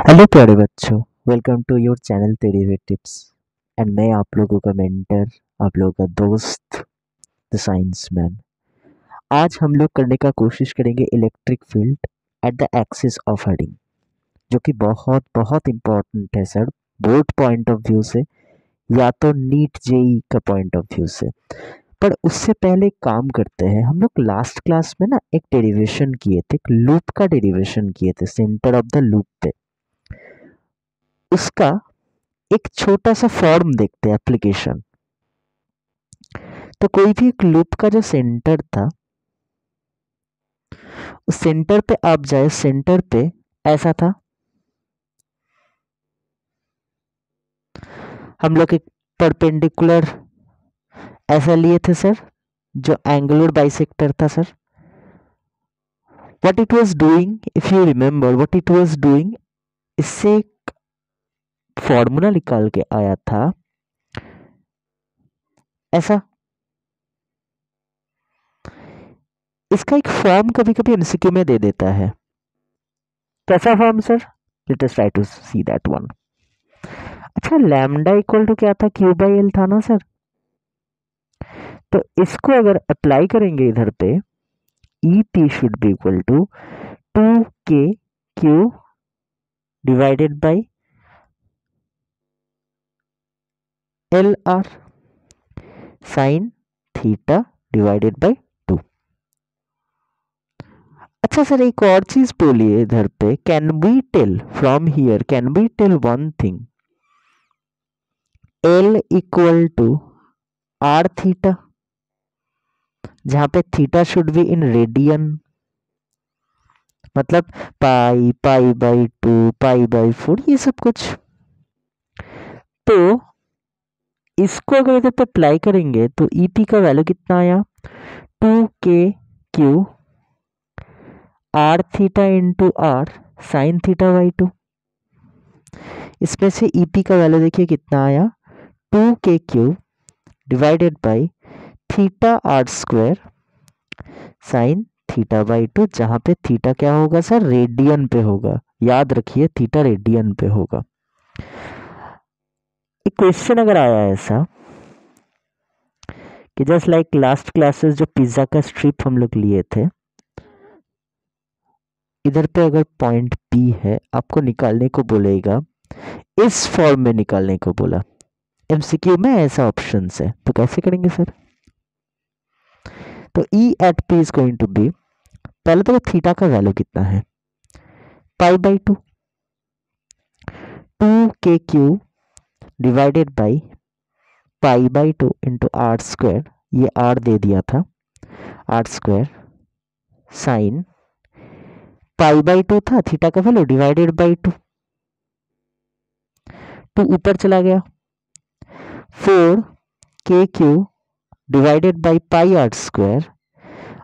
Hello प्यारे बच्चों, welcome to your channel तेरी टिप्स। एंड मैं आप लोगों का मेंटर, आप लोगों का दोस्त, द साइंस मैन। आज हम लोग करने का कोशिश करेंगे electric field at the axis of heading, जो कि बहुत बहुत इम्पोर्टेंट है sir, board point of view से या तो नीट जेई का पॉइंट ऑफ व्यू से। पर उससे पहले एक काम करते हैं, हम लोग लास्ट क्लास में ना एक डेरिवेशन किए थे, एक लूप का डेरिवेशन किए थे सेंटर ऑफ द लूप पे। उसका एक छोटा सा फॉर्म देखते हैं, एप्लीकेशन। तो कोई भी एक लूप का जो सेंटर था, उस सेंटर पे आप जाए, सेंटर पे ऐसा था। हम लोग एक परपेंडिकुलर ऐसा लिए थे सर, जो एंगुलर बाइसेक्टर था sir. What it was doing, if you remember what it was doing, इससे एक फॉर्मूला निकाल के आया था ऐसा। इसका एक फॉर्म कभी कभी एमसीक्यू में दे देता है। कैसा form sir? Let us try to see that one. अच्छा, लैम्डा इक्वल टू क्या था? क्यू बाई एल था ना सर। तो इसको अगर अप्लाई करेंगे इधर पे, E P should be equal to 2k Q divided by L R sine theta divided by 2। अच्छा सर, एक और चीज बोलिए इधर पे, can we tell from here, can we tell one thing, L equal to R theta, जहां पे theta should be in radian, मतलब pi, pi by 2, pi by 4, ये सब कुछ। तो इसको अगर इधर पे अप्लाई करेंगे तो ईपी का वैल्यू कितना आया? 2k Q R theta into R sine theta by 2। इसमें से ईपी का वैल्यू देखिए कितना आया? 2k Q divided by theta R square sine theta by 2, जहां पे थीटा क्या होगा सर? रेडियन पे होगा। याद रखिए, थीटा रेडियन पे होगा। एक क्वेश्चन अगर आया ऐसा कि जस्ट लाइक लास्ट क्लासेस जो पिज्जा का स्ट्रिप हम लोग लिए थे, इधर पे अगर पॉइंट पी है, आपको निकालने को बोलेगा, इस फॉर्म में निकालने को बोला। एमसीक्यू में ऐसा ऑप्शन है, तो कैसे करेंगे सर? तो E at P is going to be, पहले तो थीटा का वैल्यू कितना है? Pi by 2, 2k Q divided by pi by 2 into R square, ये आर दे दिया था, R square sine pi by 2 था थीटा का वैल्यू, डिवाइडेड बाई 2, 2 ऊपर चला गया, 4k Q divided by pi R square.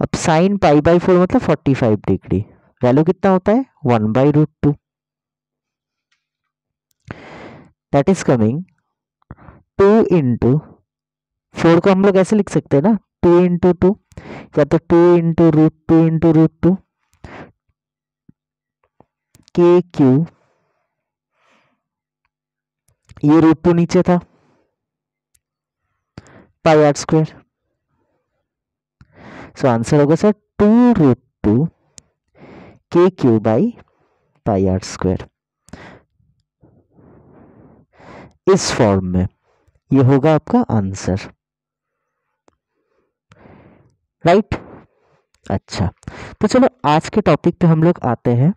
अब साइन पाई बाई 4 मतलब 45 डिग्री, वैल्यू कितना होता है? 1/√2। दैट इज कमिंग 2 इंटू 4 को हम लोग ऐसे लिख सकते हैं ना, 2 इंटू 2, या तो 2 इंटू √2 इंटू √2 k क्यू, ये √2 नीचे था, pi R square. So answer होगा sir 2√2 k Q by pi R square. इस फॉर्म में ये होगा आपका आंसर, राइट? अच्छा, तो चलो आज के टॉपिक पे हम लोग आते हैं।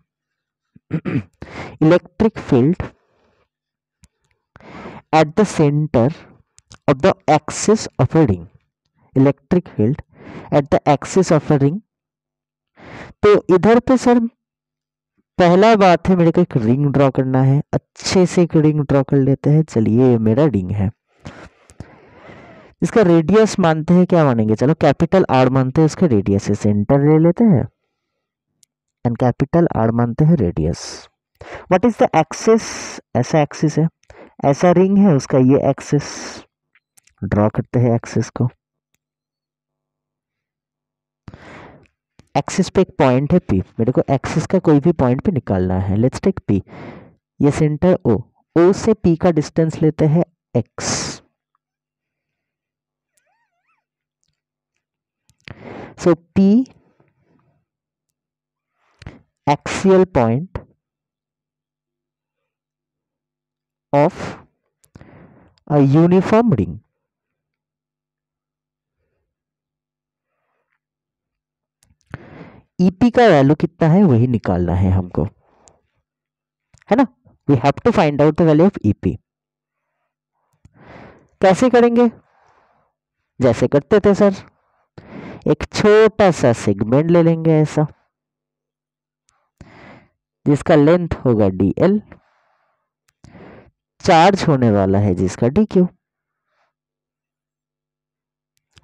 Electric field at the centre of the axis of a ring, electric field at the axis of a ring. तो इधर पे सर पहला बात है, मेरे को एक रिंग ड्रॉ करना है, अच्छे से एक रिंग ड्रॉ कर लेते हैं। चलिए, ये मेरा रिंग है, इसका रेडियस मानते हैं, क्या मानेंगे? चलो कैपिटल आर मानते हैं, उसका रेडियस से सेंटर ले लेते हैं, एंड कैपिटल आर मानते हैं radius. What is the axis? ऐसा एक्सिस है, ऐसा रिंग है, उसका ये एक्सिस ड्रॉ करते हैं। एक्सिस को, एक्सिस पे एक पॉइंट है पी, मेरे को एक्सिस का कोई भी पॉइंट पे निकालना है। Let's take P. ये सेंटर ओ, ओ से पी का डिस्टेंस लेते हैं X. So P axial point of a uniform ring. EP का वैल्यू कितना है वही निकालना है हमको, है ना। We have to find out the value of EP. कैसे करेंगे? जैसे करते थे सर, एक छोटा सा सेगमेंट ले लेंगे ऐसा, जिसका लेंथ होगा dl, चार्ज होने वाला है जिसका dq,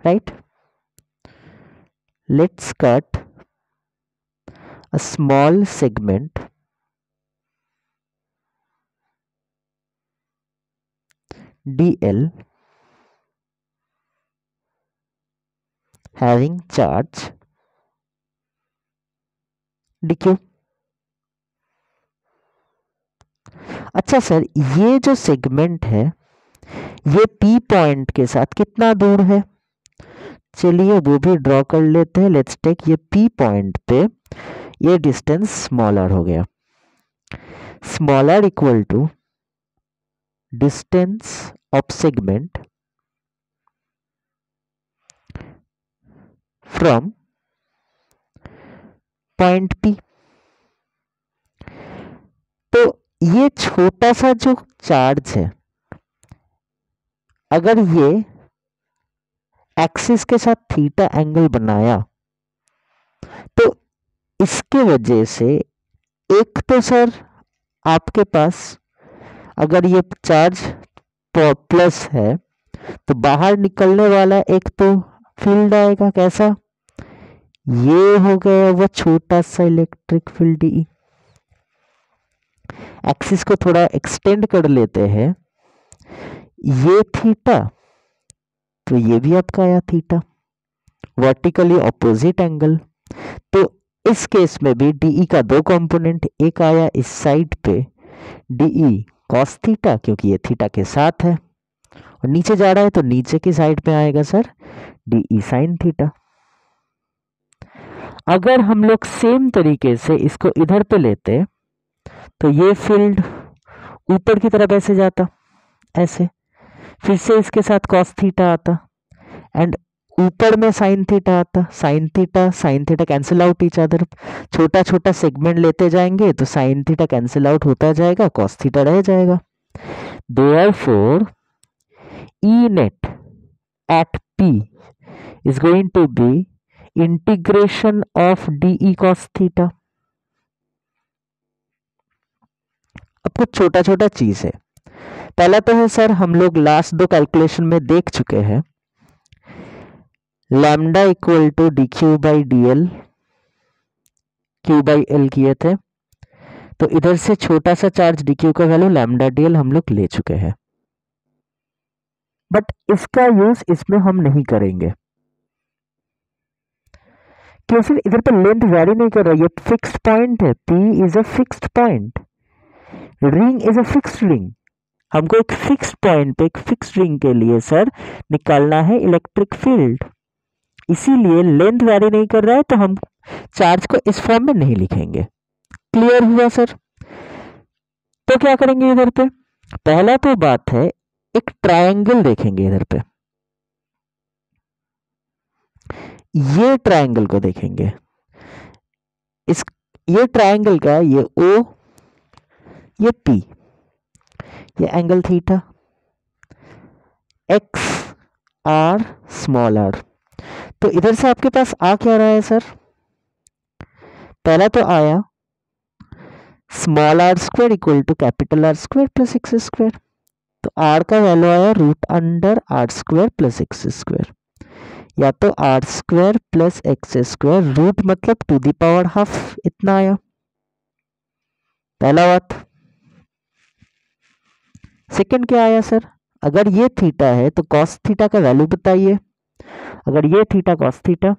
right. Let's cut a small segment dl having charge dq। अच्छा सर, ये जो सेगमेंट है ये P पॉइंट के साथ कितना दूर है? चलिए वो भी ड्रॉ कर लेते हैं। लेट्स टेक ये P पॉइंट पे ये डिस्टेंस स्मॉलर हो गया, smaller equal to distance of segment from point P। तो ये छोटा सा जो चार्ज है, अगर ये एक्सिस के साथ थीटा एंगल बनाया तो इसके वजह से एक तो सर आपके पास अगर ये चार्ज प्लस है तो बाहर निकलने वाला एक तो फील्ड आएगा, कैसा? ये हो गया वो छोटा सा इलेक्ट्रिक फील्ड ई। एक्सिस को थोड़ा एक्सटेंड कर लेते हैं, ये थीटा तो ये भी आपका आया थीटा, वर्टिकली ऑपोजिट एंगल। तो इस केस में भी डीई का दो कंपोनेंट, एक आया इस साइड पे डीई कॉस थीटा क्योंकि ये थीटा के साथ है, और नीचे जा रहा है तो नीचे की साइड पे आएगा सर डीई साइन थीटा। अगर हम लोग सेम तरीके से इसको इधर पे लेते तो ये फील्ड ऊपर की तरफ ऐसे जाता, ऐसे, फिर से इसके साथ कॉस थीटा आता एंड ऊपर में साइन थीटा आता। Sine theta cancel out each other, छोटा छोटा सेगमेंट लेते जाएंगे तो साइन थीटा कैंसिल आउट होता जाएगा, कॉस थीटा रह जाएगा। Therefore E net at P is going to be integration of DE cos theta. अब कुछ छोटा छोटा चीज है। पहला तो है सर, हम लोग लास्ट दो कैलकुलेशन में देख चुके हैं, lambda equal to D Q by D L, Q by L किए थे, तो इधर से छोटा सा चार्ज डी क्यू का वैल्यू लैम्डा डी एल हम लोग ले चुके हैं, बट इसका यूज इसमें हम नहीं करेंगे क्योंकि इधर पर लेंथ वेरी नहीं कर रहा, ये फिक्स्ड पॉइंट है, P is a fixed point, ring is a fixed ring. हमको एक फिक्स्ड पॉइंट पे एक फिक्स्ड रिंग के लिए सर निकालना है इलेक्ट्रिक फील्ड, इसीलिए लेंथ वेरी नहीं कर रहा है तो हम चार्ज को इस फॉर्म में नहीं लिखेंगे। क्लियर हुआ सर? तो क्या करेंगे इधर पे, पहला तो बात है एक ट्रायंगल देखेंगे इधर पे, ये ट्रायंगल को देखेंगे, इस ये ट्रायंगल का ये ओ ये पी, ये angle theta, X R small R. तो इधर से आपके पास आ क्या रहा है सर, पहला तो आया small R square equal to capital R square plus X square, तो आर का वैल्यू आया root under R square plus X square, या तो R square plus X square, root मतलब टू द पावर हाफ, इतना आया पहला बात। सेकंड क्या आया सर, अगर ये थीटा है तो कॉस थीटा का वैल्यू बताइए, अगर ये theta cos theta,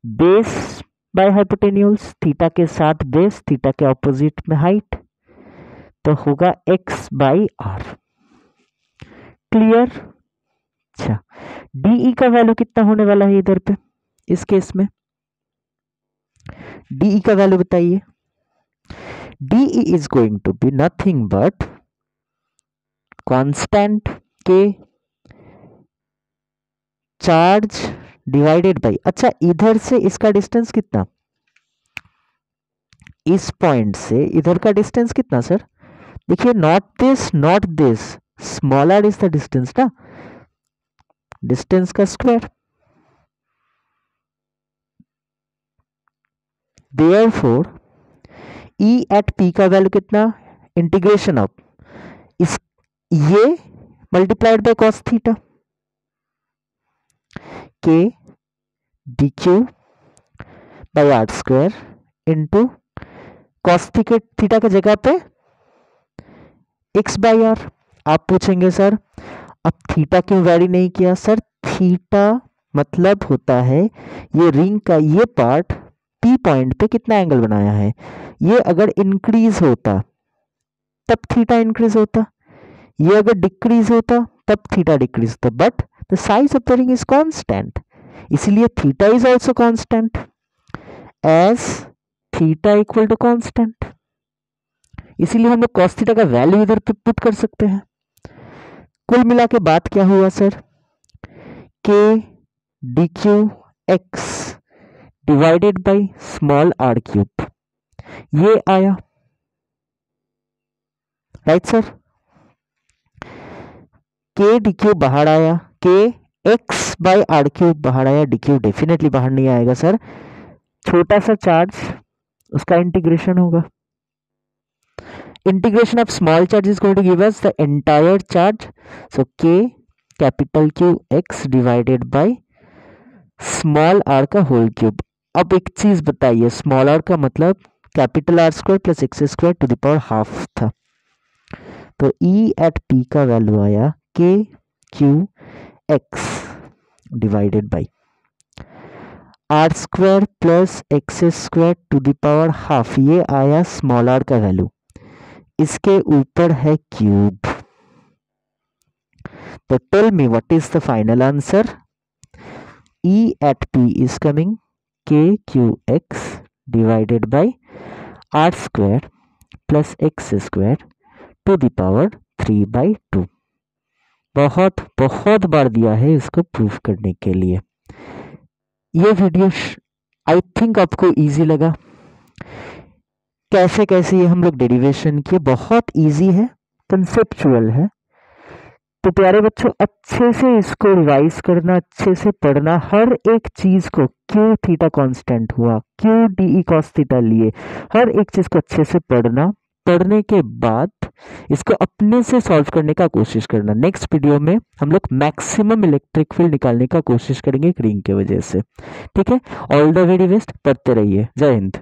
base by hypotenuse, theta के साथ बेस, थीटा के ऑपोजिट में हाइट, तो होगा x बाई आर। क्लियर? अच्छा, डी का वैल्यू कितना होने वाला है इधर पे इस केस में? डी का वैल्यू बताइए। D is going to be nothing but constant K charge divided by, अच्छा इधर से इसका डिस्टेंस कितना, इस पॉइंट से इधर का डिस्टेंस कितना सर? देखिए not this, smaller is the distance ना, डिस्टेंस का square. Therefore E at P का वैल्यू कितना, इंटीग्रेशन ऑफ इस ये multiplied by cos theta K D Q by R square into cos theta की जगह पे एक्स बाई आर। आप पूछेंगे सर अब थीटा क्यों वैरी नहीं किया? सर थीटा मतलब होता है ये रिंग का ये पार्ट पी पॉइंट पे कितना एंगल बनाया है, ये अगर इंक्रीज होता तब थीटा इंक्रीज होता, ये अगर डिक्रीज होता तब थीटा डिक्रीज होता, but the size of the ring is constant, इसलिए theta is also constant as theta equal to constant, इसीलिए हम लोग cos थीटा का वैल्यू इधर पे पुट कर सकते हैं। कुल मिला के बात क्या हुआ sir, K D Q X divided by small R cube, ये आया right sir. K D Q बाहर आया, के एक्स बाई आर क्यूब बाहर आया, डी क्यू डेफिनेटली बाहर नहीं आएगा सर, छोटा सा चार्ज उसका इंटीग्रेशन होगा, integration of small charge is going to give us the entire charge, so k capital Q x divided by small r का होल क्यूब। अब एक चीज बताइए, स्मॉल r का मतलब capital R square plus X square to the power half था, तो E at P का वैल्यू आया k Q x divided by R square plus X square to the power half, ये आया स्मॉल r का value, इसके ऊपर है क्यूब। तो tell me what is the final answer, E at P is coming K Q X divided by R square plus X square to the power 3/2। बहुत बहुत बार दिया है इसको प्रूफ करने के लिए। ये वीडियो आई थिंक आपको इजी लगा, कैसे कैसे ये हम लोग डेरिवेशन किए, बहुत इजी है, कंसेप्चुअल है, तो प्यारे बच्चों अच्छे से इसको रिवाइज करना, अच्छे से पढ़ना, हर एक चीज को, क्यों थीटा कांस्टेंट हुआ, क्यों डी कॉस थीटा लिए, हर एक चीज को अच्छे से पढ़ना, पढ़ने के बाद इसको अपने से सॉल्व करने का कोशिश करना। नेक्स्ट वीडियो में हम लोग मैक्सिमम इलेक्ट्रिक फील्ड निकालने का कोशिश करेंगे एक रिंग की वजह से, ठीक है। ऑल द वेरी बेस्ट, पढ़ते रहिए, जय हिंद।